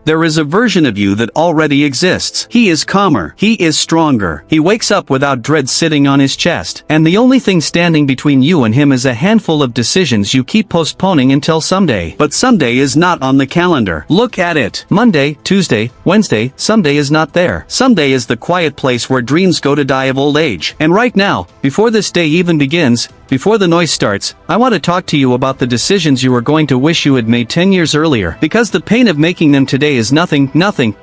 there is a version of you that already exists. He is calmer. He is stronger. He wakes up without dread sitting on his chest. And the only thing standing between you and him is a handful of decisions you keep postponing until someday. But someday is not on the calendar. Look at it. Monday, Tuesday, Wednesday, someday is not there. Someday is the quiet place where dreams go to die of old age. And right now, before this day even begins, before the noise starts, I want to talk to you about the decisions you are going to wish you had made 10 years earlier. Because the pain of making them today is nothing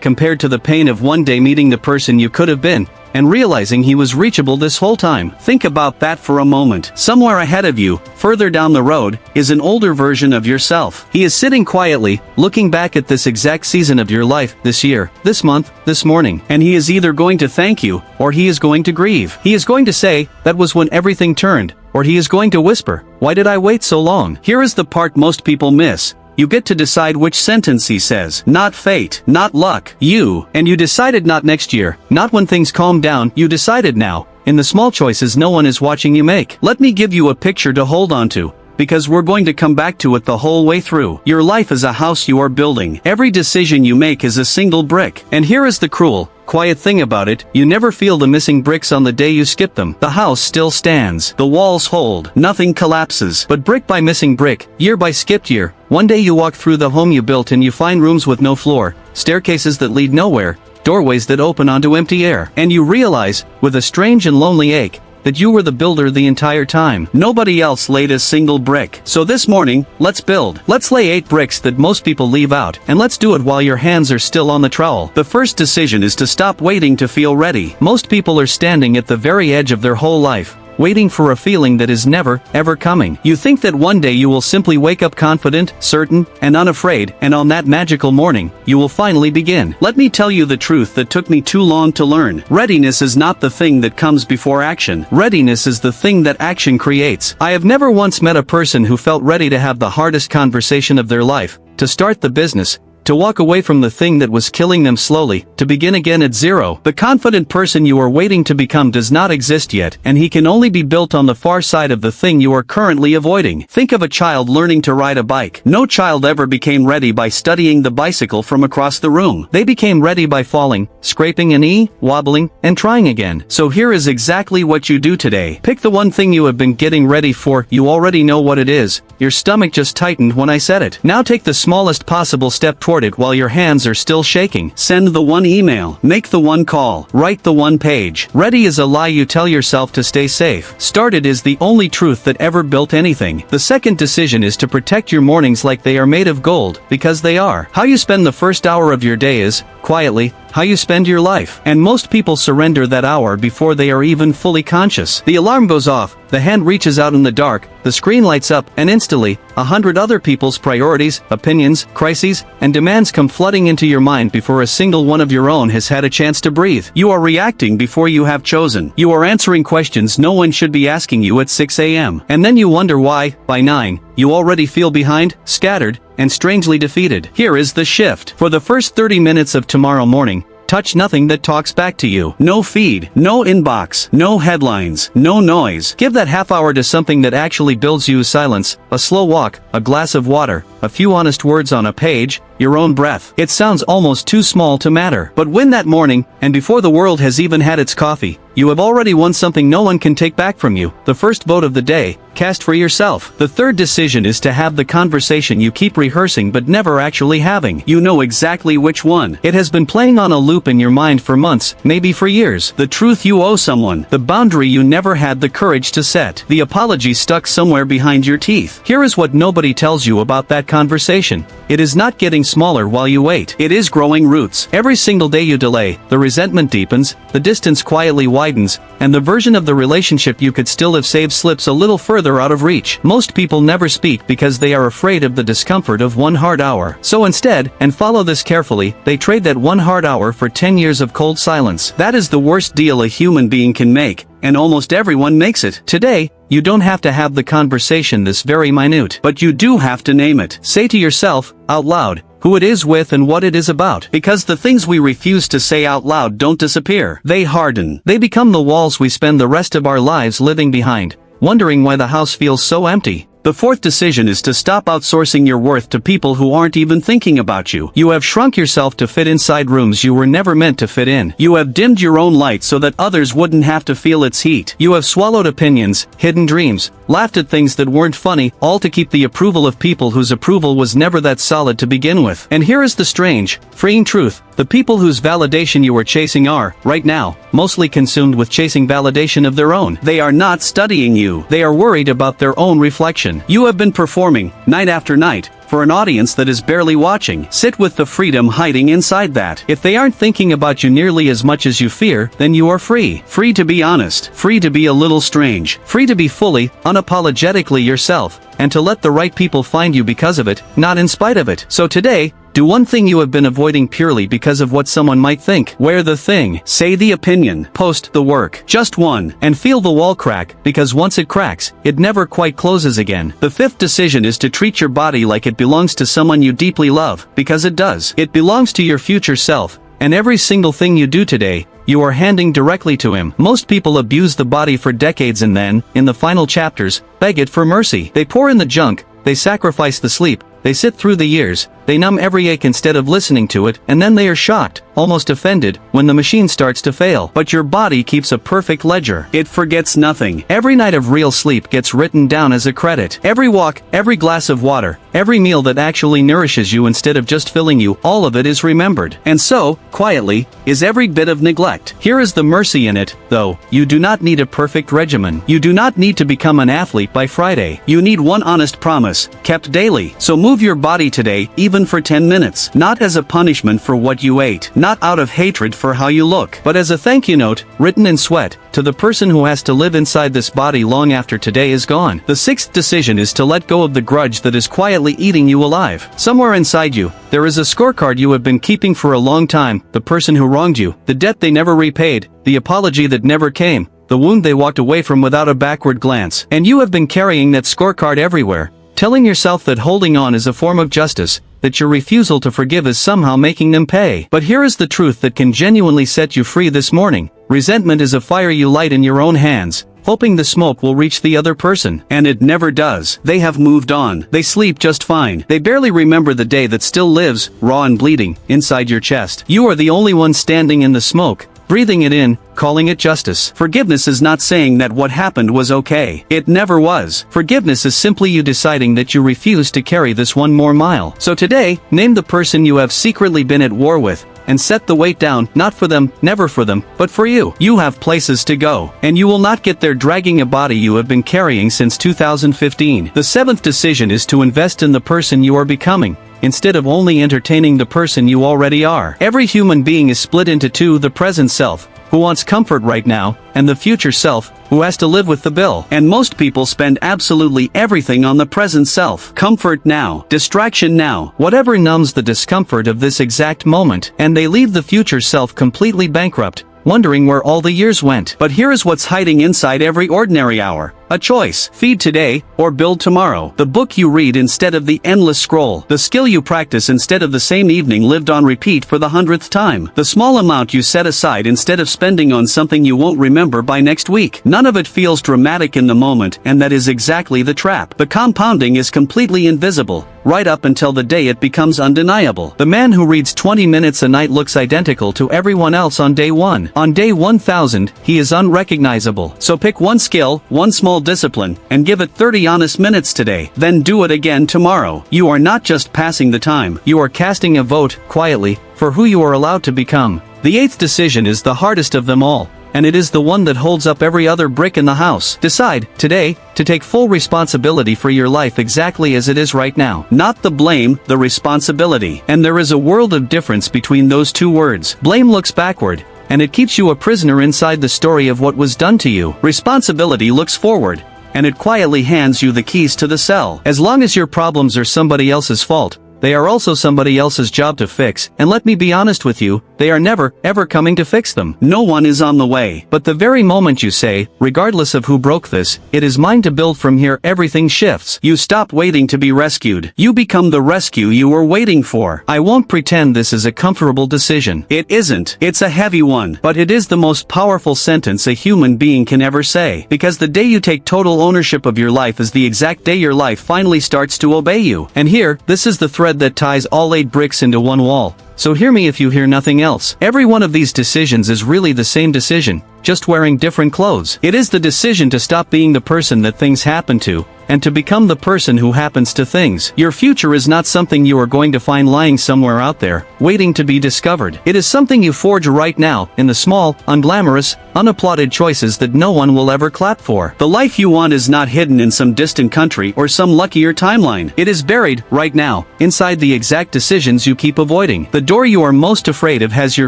compared to the pain of one day meeting the person you could have been, and realizing he was reachable this whole time. Think about that for a moment. Somewhere ahead of you, further down the road, is an older version of yourself. He is sitting quietly, looking back at this exact season of your life, this year, this month, this morning, and he is either going to thank you, or he is going to grieve. He is going to say, "That was when everything turned," or he is going to whisper, "Why did I wait so long?" Here is the part most people miss. You get to decide which sentence he says. Not fate, not luck, you. And you decided not next year, not when things calm down, you decided now, in the small choices no one is watching you make. Let me give you a picture to hold on to, because we're going to come back to it the whole way through. Your life is a house you are building. Every decision you make is a single brick. And here is the cruel, quiet thing about it, you never feel the missing bricks on the day you skip them. The house still stands. The walls hold. Nothing collapses. But brick by missing brick, year by skipped year, one day you walk through the home you built and you find rooms with no floor, staircases that lead nowhere, doorways that open onto empty air. And you realize, with a strange and lonely ache, that you were the builder the entire time. Nobody else laid a single brick. So this morning, let's build. Let's lay 8 bricks that most people leave out, and let's do it while your hands are still on the trowel. The first decision is to stop waiting to feel ready. Most people are standing at the very edge of their whole life, waiting for a feeling that is never, ever coming. You think that one day you will simply wake up confident, certain, and unafraid, and on that magical morning, you will finally begin. Let me tell you the truth that took me too long to learn. Readiness is not the thing that comes before action. Readiness is the thing that action creates. I have never once met a person who felt ready to have the hardest conversation of their life, to start the business, to walk away from the thing that was killing them slowly, to begin again at zero. The confident person you are waiting to become does not exist yet, and he can only be built on the far side of the thing you are currently avoiding. Think of a child learning to ride a bike. No child ever became ready by studying the bicycle from across the room. They became ready by falling, scraping a knee, wobbling, and trying again. So here is exactly what you do today. Pick the one thing you have been getting ready for. You already know what it is. Your stomach just tightened when I said it. Now take the smallest possible step toward it while your hands are still shaking. Send the one email. Make the one call. Write the one page. Ready is a lie you tell yourself to stay safe. Started is the only truth that ever built anything. The second decision is to protect your mornings like they are made of gold, because they are. How you spend the first hour of your day is, quietly, how you spend your life. And most people surrender that hour before they are even fully conscious. The alarm goes off, the hand reaches out in the dark, the screen lights up, and instantly, 100 other people's priorities, opinions, crises, and demands come flooding into your mind before a single one of your own has had a chance to breathe. You are reacting before you have chosen. You are answering questions no one should be asking you at 6 a.m. And then you wonder why, by 9, you already feel behind, scattered, and strangely defeated. Here is the shift. For the first 30 minutes of tomorrow morning, touch nothing that talks back to you. No feed, no inbox, no headlines, no noise. Give that half hour to something that actually builds you. Silence, a slow walk, a glass of water, a few honest words on a page, your own breath. It sounds almost too small to matter. But when that morning, and before the world has even had its coffee, you have already won something no one can take back from you. The first vote of the day, cast for yourself. The third decision is to have the conversation you keep rehearsing but never actually having. You know exactly which one. It has been playing on a loop in your mind for months, maybe for years. The truth you owe someone. The boundary you never had the courage to set. The apology stuck somewhere behind your teeth. Here is what nobody tells you about that conversation. It is not getting smaller while you wait. It is growing roots. Every single day you delay, the resentment deepens, the distance quietly widens, and the version of the relationship you could still have saved slips a little further out of reach. Most people never speak because they are afraid of the discomfort of one hard hour. So instead, and follow this carefully, they trade that one hard hour for 10 years of cold silence. That is the worst deal a human being can make, and almost everyone makes it. Today, you don't have to have the conversation this very minute, but you do have to name it. Say to yourself, out loud, who it is with and what it is about. Because the things we refuse to say out loud don't disappear. They harden. They become the walls we spend the rest of our lives living behind, wondering why the house feels so empty. The fourth decision is to stop outsourcing your worth to people who aren't even thinking about you. You have shrunk yourself to fit inside rooms you were never meant to fit in. You have dimmed your own light so that others wouldn't have to feel its heat. You have swallowed opinions, hidden dreams, laughed at things that weren't funny, all to keep the approval of people whose approval was never that solid to begin with. And here is the strange, freeing truth. The people whose validation you are chasing are, right now, mostly consumed with chasing validation of their own. They are not studying you. They are worried about their own reflection. You have been performing, night after night, for an audience that is barely watching. Sit with the freedom hiding inside that. If they aren't thinking about you nearly as much as you fear, then you are free. Free to be honest. Free to be a little strange. Free to be fully, unapologetically yourself, and to let the right people find you because of it, not in spite of it. So today, do one thing you have been avoiding purely because of what someone might think. Wear the thing. Say the opinion. Post the work. Just one. And feel the wall crack, because once it cracks, it never quite closes again. The fifth decision is to treat your body like it belongs to someone you deeply love, because it does. It belongs to your future self, and every single thing you do today, you are handing directly to him. Most people abuse the body for decades and then, in the final chapters, beg it for mercy. They pour in the junk, they sacrifice the sleep, they sit through the years, they numb every ache instead of listening to it, and then they are shocked, almost offended, when the machine starts to fail. But your body keeps a perfect ledger. It forgets nothing. Every night of real sleep gets written down as a credit. Every walk, every glass of water, every meal that actually nourishes you instead of just filling you, all of it is remembered. And so, quietly, is every bit of neglect. Here is the mercy in it, though. You do not need a perfect regimen. You do not need to become an athlete by Friday. You need one honest promise, kept daily. So move your body today, even for 10 minutes. Not as a punishment for what you ate. Not out of hatred for how you look. But as a thank you note, written in sweat, to the person who has to live inside this body long after today is gone. The sixth decision is to let go of the grudge that is quietly eating you alive. Somewhere inside you, there is a scorecard you have been keeping for a long time. The person who wronged you, the debt they never repaid, the apology that never came, the wound they walked away from without a backward glance. And you have been carrying that scorecard everywhere, telling yourself that holding on is a form of justice, that your refusal to forgive is somehow making them pay. But here is the truth that can genuinely set you free this morning. Resentment is a fire you light in your own hands, hoping the smoke will reach the other person. And it never does. They have moved on. They sleep just fine. They barely remember the day that still lives, raw and bleeding, inside your chest. You are the only one standing in the smoke, breathing it in, calling it justice. Forgiveness is not saying that what happened was okay. It never was. Forgiveness is simply you deciding that you refuse to carry this one more mile. So today, name the person you have secretly been at war with, and set the weight down, not for them, never for them, but for you. You have places to go, and you will not get there dragging a body you have been carrying since 2015. The seventh decision is to invest in the person you are becoming, instead of only entertaining the person you already are. Every human being is split into two: the present self, who wants comfort right now, and the future self, who has to live with the bill. And most people spend absolutely everything on the present self. Comfort now, distraction now, whatever numbs the discomfort of this exact moment, and they leave the future self completely bankrupt, wondering where all the years went. But here is what's hiding inside every ordinary hour. A choice. Feed today, or build tomorrow. The book you read instead of the endless scroll. The skill you practice instead of the same evening lived on repeat for the 100th time. The small amount you set aside instead of spending on something you won't remember by next week. None of it feels dramatic in the moment, and that is exactly the trap. The compounding is completely invisible, right up until the day it becomes undeniable. The man who reads 20 minutes a night looks identical to everyone else on day 1. On day 1000, he is unrecognizable. So pick one skill, one small discipline, and give it 30 honest minutes today. Then do it again tomorrow. You are not just passing the time, you are casting a vote, quietly, for who you are allowed to become. The eighth decision is the hardest of them all, and it is the one that holds up every other brick in the house. Decide, today, to take full responsibility for your life exactly as it is right now. Not the blame, the responsibility. And there is a world of difference between those two words. Blame looks backward, and it keeps you a prisoner inside the story of what was done to you. Responsibility looks forward, and it quietly hands you the keys to the cell. As long as your problems are somebody else's fault, they are also somebody else's job to fix. And let me be honest with you, they are never, ever coming to fix them. No one is on the way. But the very moment you say, regardless of who broke this, it is mine to build from here, everything shifts. You stop waiting to be rescued. You become the rescue you were waiting for. I won't pretend this is a comfortable decision. It isn't. It's a heavy one. But it is the most powerful sentence a human being can ever say. Because the day you take total ownership of your life is the exact day your life finally starts to obey you. And here, this is the thread that ties all 8 bricks into one wall. So hear me if you hear nothing else. Every one of these decisions is really the same decision, just wearing different clothes. It is the decision to stop being the person that things happen to, and to become the person who happens to things. Your future is not something you are going to find lying somewhere out there, waiting to be discovered. It is something you forge right now, in the small, unglamorous, unapplauded choices that no one will ever clap for. The life you want is not hidden in some distant country or some luckier timeline. It is buried, right now, inside the exact decisions you keep avoiding. The door you are most afraid of has your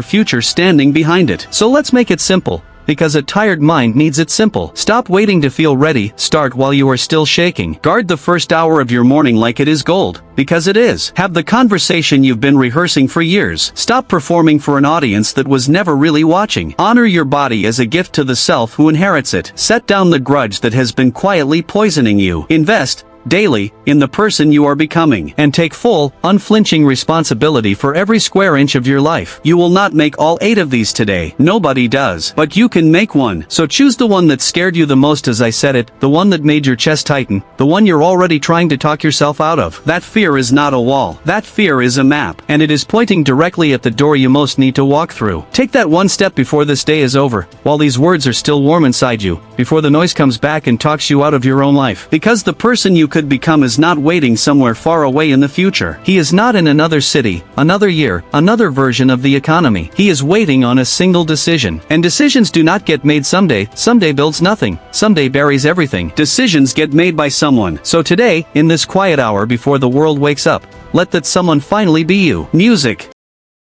future standing behind it. So let's make it simple. Because a tired mind needs it simple. Stop waiting to feel ready, start while you are still shaking. Guard the first hour of your morning like it is gold, because it is. Have the conversation you've been rehearsing for years. Stop performing for an audience that was never really watching. Honor your body as a gift to the self who inherits it. Set down the grudge that has been quietly poisoning you. Invest, daily, in the person you are becoming, and take full, unflinching responsibility for every square inch of your life. You will not make all 8 of these today. Nobody does. But you can make one. So choose the one that scared you the most, as I said it, the one that made your chest tighten, the one you're already trying to talk yourself out of. That fear is not a wall. That fear is a map, and it is pointing directly at the door you most need to walk through. Take that one step before this day is over, while these words are still warm inside you, before the noise comes back and talks you out of your own life. Because the person you could become is not waiting somewhere far away in the future. He is not in another city, another year, another version of the economy. He is waiting on a single decision. And decisions do not get made someday. Someday builds nothing. Someday buries everything. Decisions get made by someone. So today, in this quiet hour before the world wakes up, let that someone finally be you. Music.